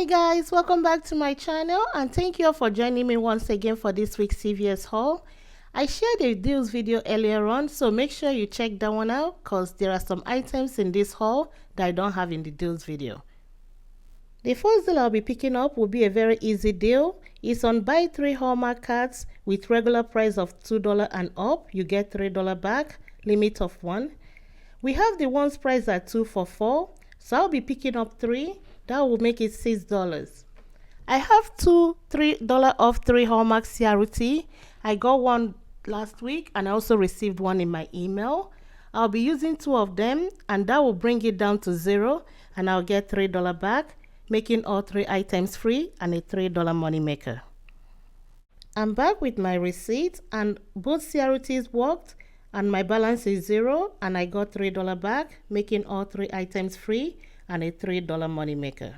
Hi guys, welcome back to my channel and thank you all for joining me once again for this week's CVS haul. I shared a deals video earlier on, so make sure you check that one out because there are some items in this haul that I don't have in the deals video. The first deal I'll be picking up will be a very easy deal. It's on buy 3 Hallmark cards with regular price of $2 and up. You get $3 back, limit of 1. We have the ones priced at 2 for 4, so I'll be picking up 3. That will make it $6. I have two $3 off 3 Hallmark CRT. I got one last week and I also received one in my email. I'll be using 2 of them and that will bring it down to 0 and I'll get $3 back, making all 3 items free and a $3 money maker. I'm back with my receipt and both CRTs worked and my balance is 0 and I got $3 back, making all 3 items free and a $3 money maker.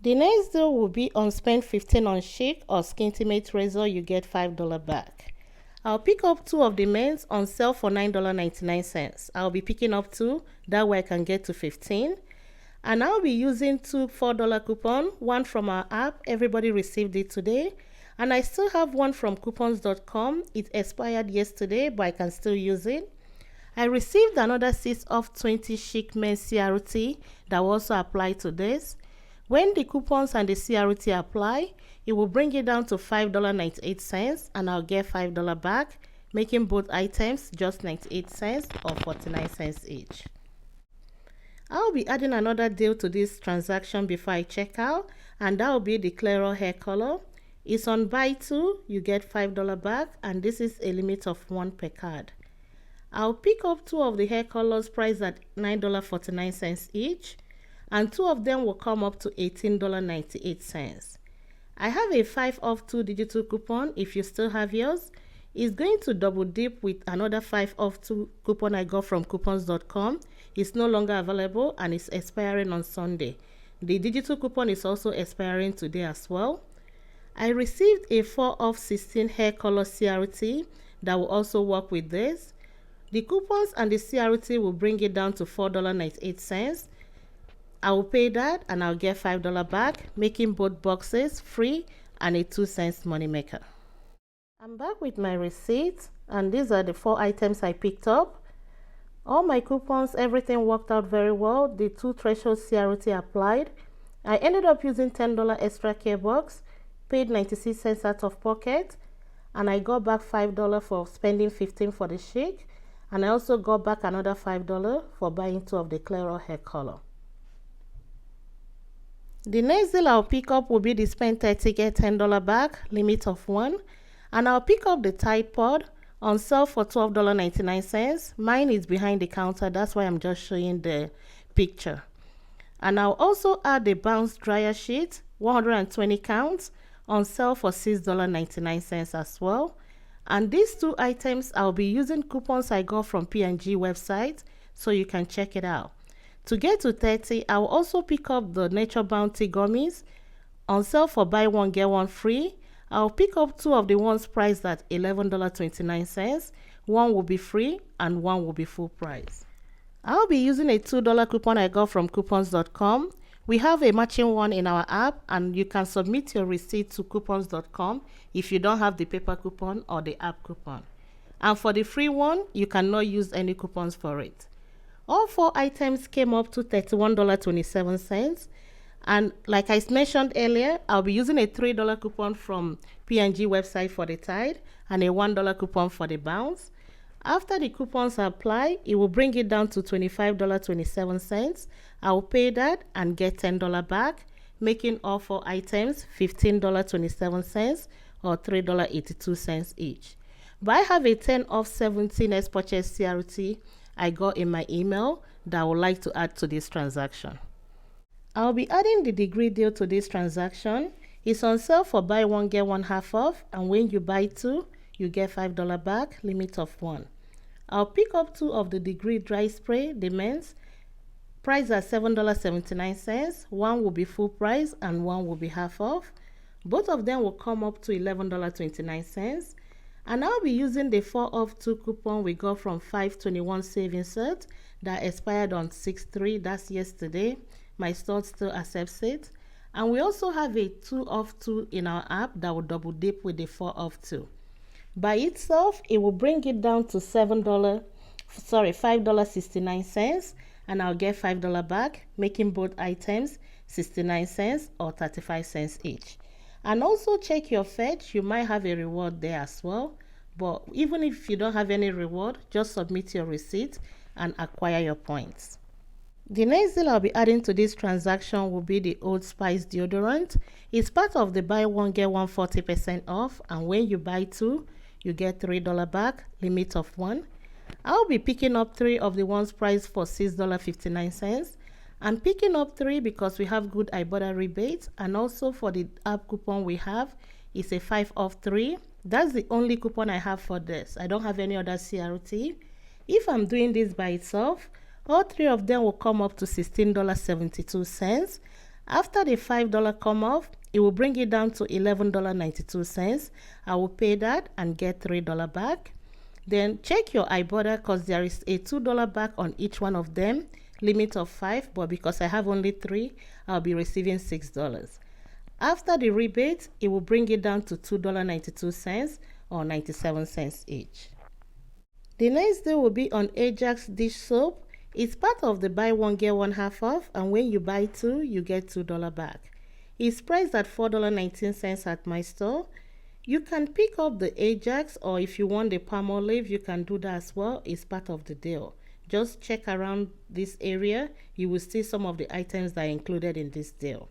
The next deal will be on spend 15 on Chic or Skintimate razor, you get $5 back. I'll pick up 2 of the men's on sale for $9.99. I'll be picking up 2, that way I can get to 15. And I'll be using 2 $4 coupon, one from our app, everybody received it today. And I still have one from coupons.com, it expired yesterday but I can still use it. I received another 6 off 20 Chic men's CRT that will also apply to this. When the coupons and the CRT apply, it will bring it down to $5.98 and I'll get $5 back, making both items just 98 cents or 49 cents each. I'll be adding another deal to this transaction before I check out, and that will be the Claro hair color. It's on buy 2, you get $5 back, and this is a limit of 1 per card. I'll pick up 2 of the hair colors priced at $9.49 each, and 2 of them will come up to $18.98. I have a 5 off 2 digital coupon if you still have yours. It's going to double dip with another 5 off 2 coupon I got from coupons.com. It's no longer available and it's expiring on Sunday. The digital coupon is also expiring today as well. I received a 4 off 16 hair color CRT that will also work with this. The coupons and the CRT will bring it down to $4.98. I will pay that and I'll get $5 back, making both boxes free and a 2 cents money maker. I'm back with my receipt and these are the 4 items I picked up. All my coupons, everything worked out very well. The 2 threshold CRT applied. I ended up using $10 extra care box, paid 96 cents out of pocket, and I got back $5 for spending 15 for the Chic. And I also got back another $5 for buying 2 of the Claro hair color. The next deal I'll pick up will be the spend 30 get $10 back, limit of 1. And I'll pick up the Tide Pod on sale for $12.99. Mine is behind the counter, that's why I'm just showing the picture. And I'll also add the Bounce dryer sheet, 120 counts, on sale for $6.99 as well. And these 2 items I'll be using coupons I got from P&G website, so you can check it out. To get to 30, I'll also pick up the Nature Bounty gummies on sale for buy 1 get 1 free. I'll pick up 2 of the ones priced at $11.29. One will be free and one will be full price. I'll be using a $2 coupon I got from coupons.com. We have a matching one in our app and you can submit your receipt to coupons.com if you don't have the paper coupon or the app coupon. And for the free one, you cannot use any coupons for it. All 4 items came up to $31.27. And like I mentioned earlier, I'll be using a $3 coupon from P&G website for the Tide and a $1 coupon for the Bounce. After the coupons are applied, it will bring it down to $25.27. I will pay that and get $10 back, making all 4 items $15.27 or $3.82 each. But I have a 10 off 17 next purchase CRT I got in my email that I would like to add to this transaction. I'll be adding the degree deal to this transaction. It's on sale for buy 1 get 1 half off, and when you buy 2, you get $5 back, limit of 1. I'll pick up 2 of the degree dry spray, the men's, priced at $7.79. One will be full price and one will be half off. Both of them will come up to $11.29. And I'll be using the 4 off 2 coupon we got from 521 savings set that expired on 6/3, that's yesterday. My store still accepts it. And we also have a 2 off 2 in our app that will double dip with the 4 off 2. By itself, it will bring it down to $5.69, and I'll get $5 back, making both items 69 cents or 35 cents each. And also check your fetch, you might have a reward there as well. But even if you don't have any reward, just submit your receipt and acquire your points. The next deal I'll be adding to this transaction will be the Old Spice deodorant. It's part of the buy one get one 40% off, and when you buy 2, you get $3 back, limit of 1. I'll be picking up 3 of the ones priced for $6.59. I'm picking up 3 because we have good Ibotta rebates, and also for the app coupon we have, it's a 5 off 3. That's the only coupon I have for this. I don't have any other CRT. If I'm doing this by itself, all 3 of them will come up to $16.72. After the $5 come off, it will bring it down to $11.92. I will pay that and get $3 back. Then check your Ibotta because there is a $2 back on each one of them, limit of 5, but because I have only 3, I'll be receiving $6. After the rebate, it will bring it down to $2.92 or 97 cents each. The next deal will be on Ajax dish soap. It's part of the buy one get one half off, and when you buy 2, you get $2 back. It's priced at $4.19 at my store. You can pick up the Ajax, or if you want the Palmolive, you can do that as well. It's part of the deal. Just check around this area. You will see some of the items that are included in this deal.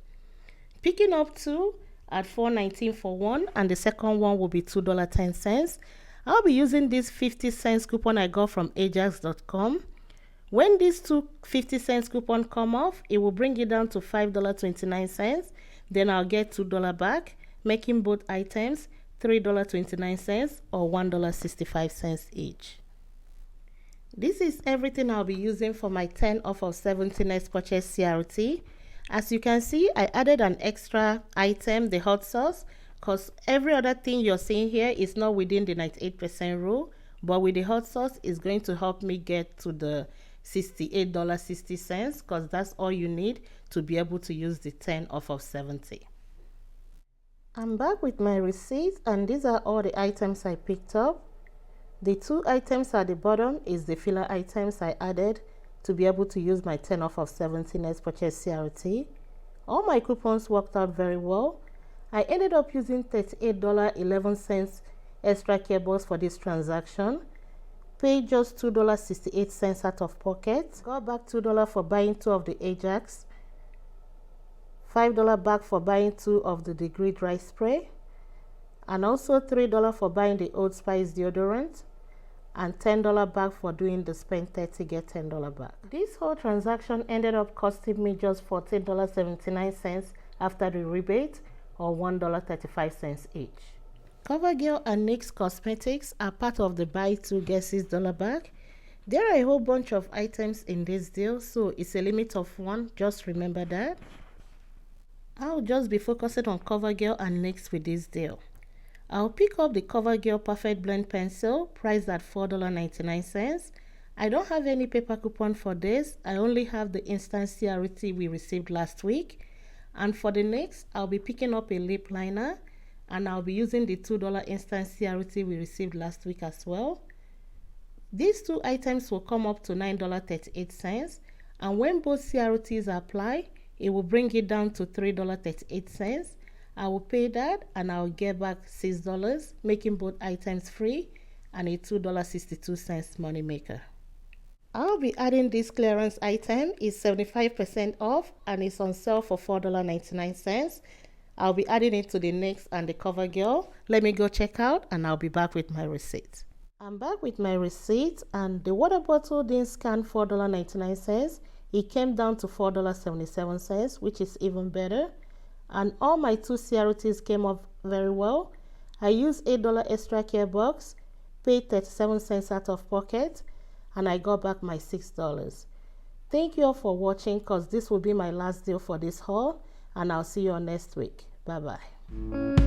Picking up 2 at $4.19 for one, and the second one will be $2.10. I'll be using this 50 cents coupon I got from ajax.com. When these 2 50 cents coupon come off, it will bring it down to $5.29. Then I'll get $2 back, making both items $3.29 or $1.65 each. This is everything I'll be using for my 10 off of 70 next purchase CRT. As you can see, I added an extra item, the hot sauce, because every other thing you're seeing here is not within the 98% rule, but with the hot sauce, it's going to help me get to the $68.60, because that's all you need to be able to use the 10 off of 70. I'm back with my receipts, and these are all the items I picked up. The 2 items at the bottom is the filler items I added to be able to use my 10 off of 70 next purchase CRT. All my coupons worked out very well. I ended up using $38.11 extra care box for this transaction. Paid just $2.68 out of pocket. Got back $2 for buying 2 of the Ajax. $5 back for buying 2 of the Degree Dry Spray. And also $3 for buying the Old Spice deodorant. And $10 back for doing the spend 30 get $10 back. This whole transaction ended up costing me just $14.79 after the rebate, or $1.35 each. CoverGirl and NYX Cosmetics are part of the buy 2 get $6 back. There are a whole bunch of items in this deal, so it's a limit of 1, just remember that. I'll just be focusing on CoverGirl and NYX with this deal. I'll pick up the CoverGirl Perfect Blend Pencil, priced at $4.99. I don't have any paper coupon for this. I only have the instant CRT we received last week. And for the NYX, I'll be picking up a lip liner, and I'll be using the $2 instant CRT we received last week as well. These 2 items will come up to $9.38, and when both CRTs apply, it will bring it down to $3.38. I will pay that, and I'll get back $6, making both items free, and a $2.62 money maker. I'll be adding this clearance item. It's 75% off, and it's on sale for $4.99. I'll be adding it to the NYX and the CoverGirl. Let me go check out, and I'll be back with my receipt. I'm back with my receipt, and the water bottle didn't scan $4.99. It came down to $4.77, which is even better. And all my 2 CRTs came off very well. I used $8 extra care box, paid 37 cents out of pocket, and I got back my $6. Thank you all for watching, because this will be my last deal for this haul, and I'll see you all next week. Bye bye.